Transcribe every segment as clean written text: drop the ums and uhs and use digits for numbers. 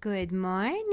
Good morning.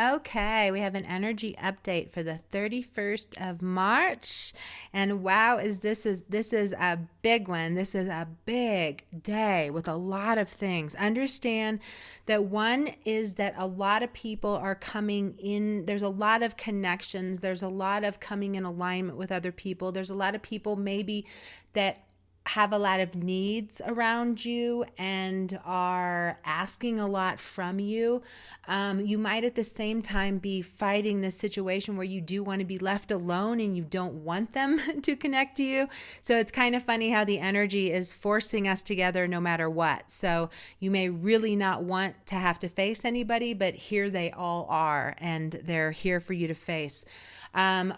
Okay, we have an energy update for the 31st of March. And wow, this is a big one. This is a big day with a lot of things. Understand that one is that a lot of people are coming in, there's a lot of connections, there's a lot of coming in alignment with other people. There's a lot of people maybe that have a lot of needs around you and are asking a lot from you. You might at the same time be fighting this situation where you do want to be left alone and you don't want them to connect to you. So it's kind of funny how the energy is forcing us together no matter what. So you may really not want to have to face anybody, but here they all are and they're here for you to face.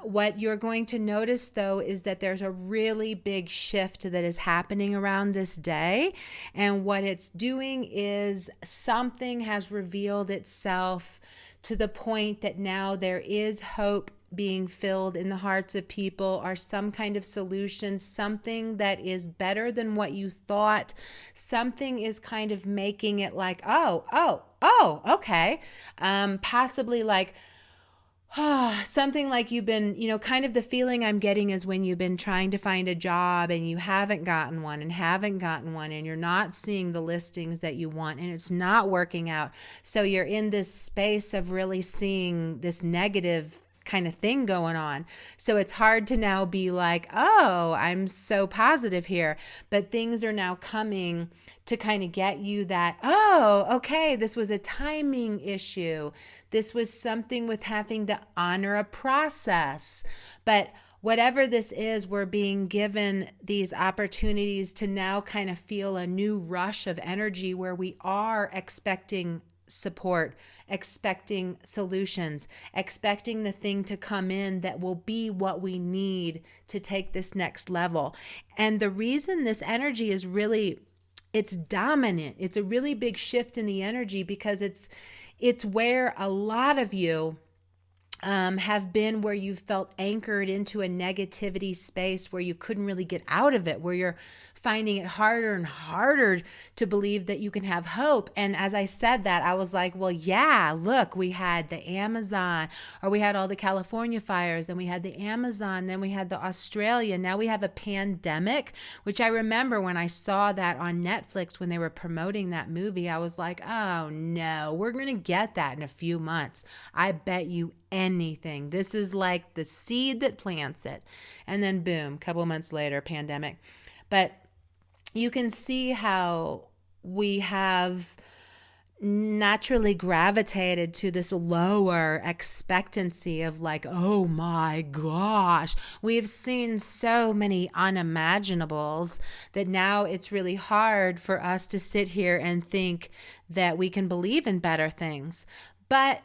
What you're going to notice, though, is that there's a really big shift that is happening around this day. And what it's doing is something has revealed itself to the point that now there is hope being filled in the hearts of people, or some kind of solution, something that is better than what you thought. Something is kind of making it like, okay. Possibly like, something like you've been, kind of the feeling I'm getting is when you've been trying to find a job and you haven't gotten one and you're not seeing the listings that you want and it's not working out. So you're in this space of really seeing this negative kind of thing going on. So it's hard to now be like, oh, I'm so positive here. But things are now coming to kind of get you that, oh, okay, this was a timing issue. This was something with having to honor a process. But whatever this is, we're being given these opportunities to now kind of feel a new rush of energy where we are expecting support, expecting solutions, expecting the thing to come in that will be what we need to take this next level. And the reason this energy is really, it's dominant. It's a really big shift in the energy because it's where a lot of you have been, where you've felt anchored into a negativity space where you couldn't really get out of it, where you're finding it harder and harder to believe that you can have hope. And as I said that, I was like, well, yeah, look, we had the Amazon, or we had all the California fires, and we had the Amazon, then we had the Australia, now we have a pandemic, which I remember when I saw that on Netflix when they were promoting that movie, I was like, oh no, we're going to get that in a few months. I bet you anything. This is like the seed that plants it. And then boom, a couple months later, pandemic. But you can see how we have naturally gravitated to this lower expectancy of like, oh my gosh, we've seen so many unimaginables that now it's really hard for us to sit here and think that we can believe in better things. But,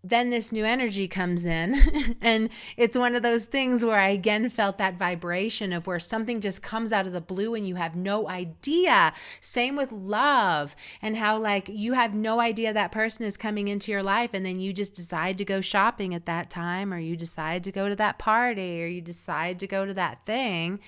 then this new energy comes in and it's one of those things where I again felt that vibration of where something just comes out of the blue and you have no idea. Same with love, and how like you have no idea that person is coming into your life, and then you just decide to go shopping at that time, or you decide to go to that party, or you decide to go to that thing.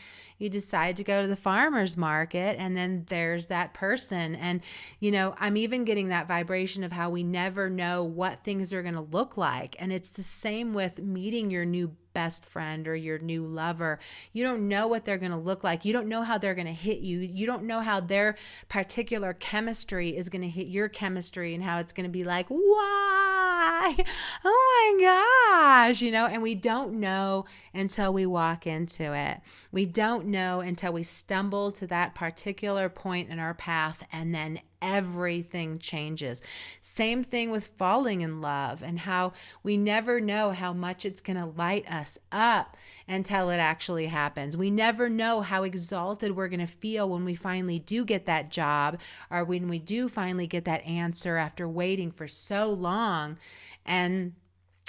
You decide to go to the farmer's market, and then there's that person. And, I'm even getting that vibration of how we never know what things are going to look like. And it's the same with meeting your new best friend or your new lover. You don't know what they're going to look like. You don't know how they're going to hit you. You don't know how their particular chemistry is going to hit your chemistry, and how it's going to be like, why? Oh my gosh, and we don't know until we walk into it. We don't know until we stumble to that particular point in our path, and then everything changes. Same thing with falling in love, and how we never know how much it's going to light us up until it actually happens. We never know how exalted we're going to feel when we finally do get that job, or when we do finally get that answer after waiting for so long. And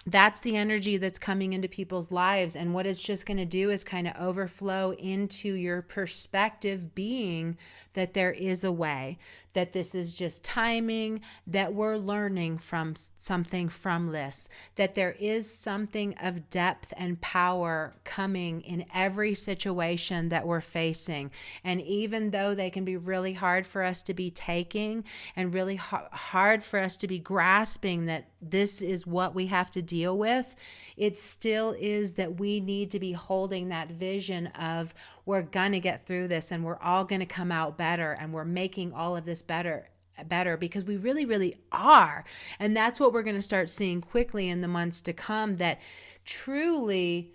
that's the energy that's coming into people's lives. And what it's just going to do is kind of overflow into your perspective being that there is a way, that this is just timing, that we're learning from something from this, that there is something of depth and power coming in every situation that we're facing. And even though they can be really hard for us to be taking and really hard for us to be grasping that this is what we have to deal with, it still is that we need to be holding that vision of we're going to get through this and we're all going to come out better and we're making all of this better, because we really, really are. And that's what we're going to start seeing quickly in the months to come, that truly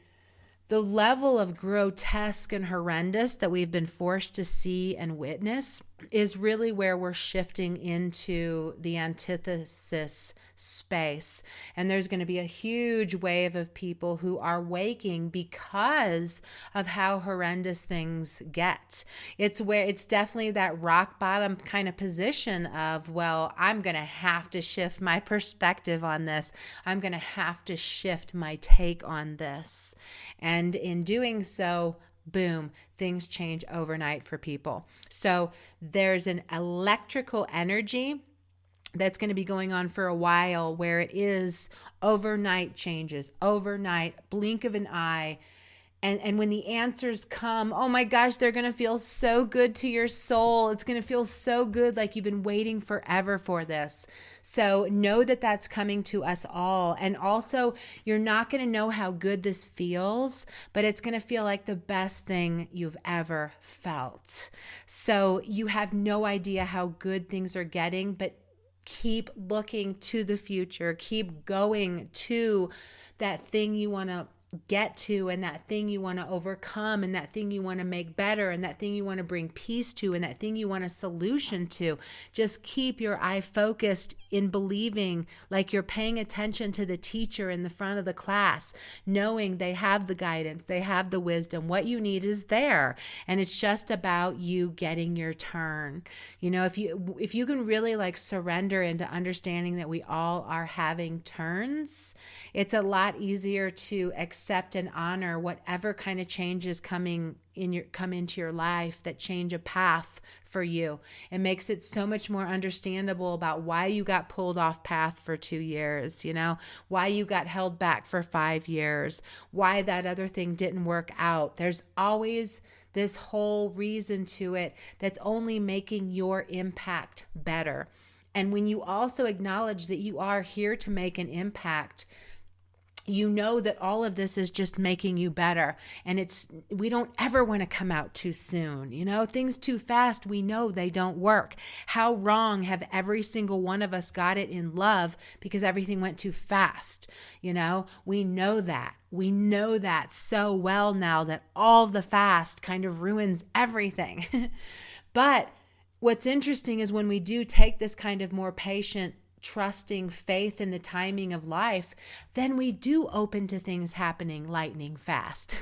the level of grotesque and horrendous that we've been forced to see and witness is really where we're shifting into the antithesis space. And there's going to be a huge wave of people who are waking because of how horrendous things get. It's definitely that rock bottom kind of position of, well, I'm going to have to shift my perspective on this. I'm going to have to shift my take on this. And in doing so, boom, things change overnight for people. So there's an electrical energy that's going to be going on for a while, where it is overnight changes, overnight, blink of an eye. And when the answers come, oh my gosh, they're going to feel so good to your soul. It's going to feel so good, like you've been waiting forever for this. So know that that's coming to us all. And also, you're not going to know how good this feels, but it's going to feel like the best thing you've ever felt. So you have no idea how good things are getting, but keep looking to the future. Keep going to that thing you want to get to, and that thing you want to overcome, and that thing you want to make better, and that thing you want to bring peace to, and that thing you want a solution to. Just keep your eye focused in believing, like you're paying attention to the teacher in the front of the class, knowing they have the guidance, they have the wisdom. What you need is there, and it's just about you getting your turn. You know, if you can really like surrender into understanding that we all are having turns, it's a lot easier to accept and honor whatever kind of changes come into your life that change a path for you. It makes it so much more understandable about why you got pulled off path for 2 years, why you got held back for 5 years, why that other thing didn't work out. There's always this whole reason to it that's only making your impact better. And when you also acknowledge that you are here to make an impact, you know that all of this is just making you better. And we don't ever want to come out too soon. Things too fast, we know they don't work. How wrong have every single one of us got it in love because everything went too fast? We know that. We know that so well now that all the fast kind of ruins everything. But what's interesting is when we do take this kind of more patient, trusting faith in the timing of life, then we do open to things happening lightning fast.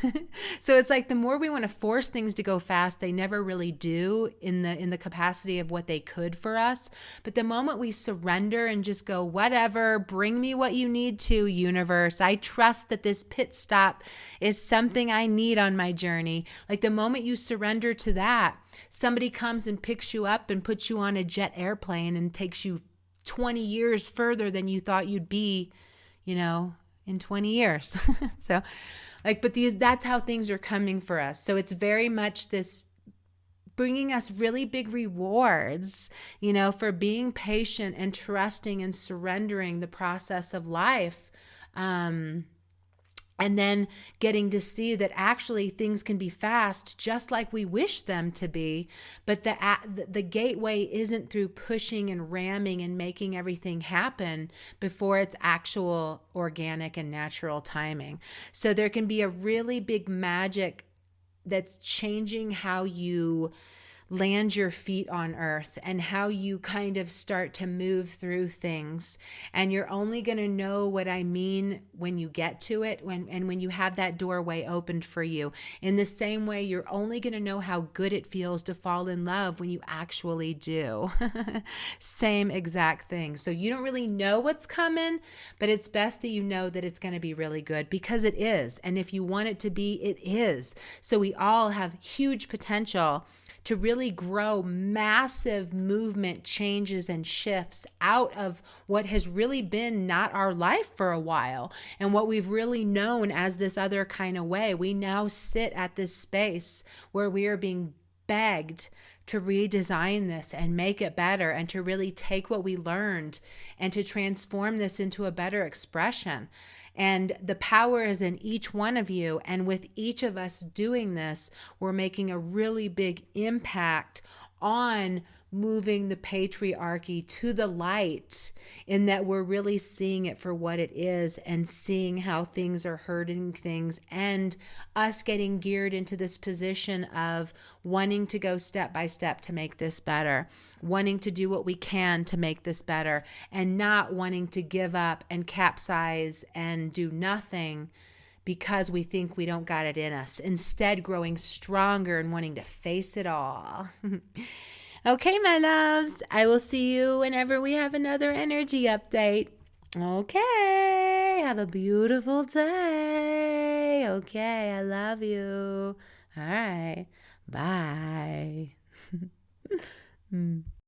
So it's like the more we want to force things to go fast, they never really do in the capacity of what they could for us. But the moment we surrender and just go, whatever, bring me what you need to, universe. I trust that this pit stop is something I need on my journey. Like the moment you surrender to that, somebody comes and picks you up and puts you on a jet airplane and takes you 20 years further than you thought you'd be, in 20 years. So but that's how things are coming for us. So it's very much this bringing us really big rewards, for being patient and trusting and surrendering the process of life. And then getting to see that actually things can be fast just like we wish them to be, but the gateway isn't through pushing and ramming and making everything happen before it's actual organic and natural timing. So there can be a really big magic that's changing how you land your feet on earth and how you kind of start to move through things. And you're only going to know what I mean when you get to it, when you have that doorway opened for you. In the same way, you're only going to know how good it feels to fall in love when you actually do. Same exact thing. So you don't really know what's coming, but it's best that you know that it's going to be really good, because it is. And if you want it to be, it is. So we all have huge potential to really grow massive movement changes and shifts out of what has really been not our life for a while and what we've really known as this other kind of way. We now sit at this space where we are being begged to redesign this and make it better, and to really take what we learned and to transform this into a better expression. And the power is in each one of you. And with each of us doing this, we're making a really big impact on moving the patriarchy to the light, in that we're really seeing it for what it is and seeing how things are hurting things, and us getting geared into this position of wanting to go step by step to make this better, wanting to do what we can to make this better, and not wanting to give up and capsize and do nothing because we think we don't got it in us. Instead, growing stronger and wanting to face it all. Okay, my loves, I will see you whenever we have another energy update. Okay, have a beautiful day. Okay, I love you. All right, bye.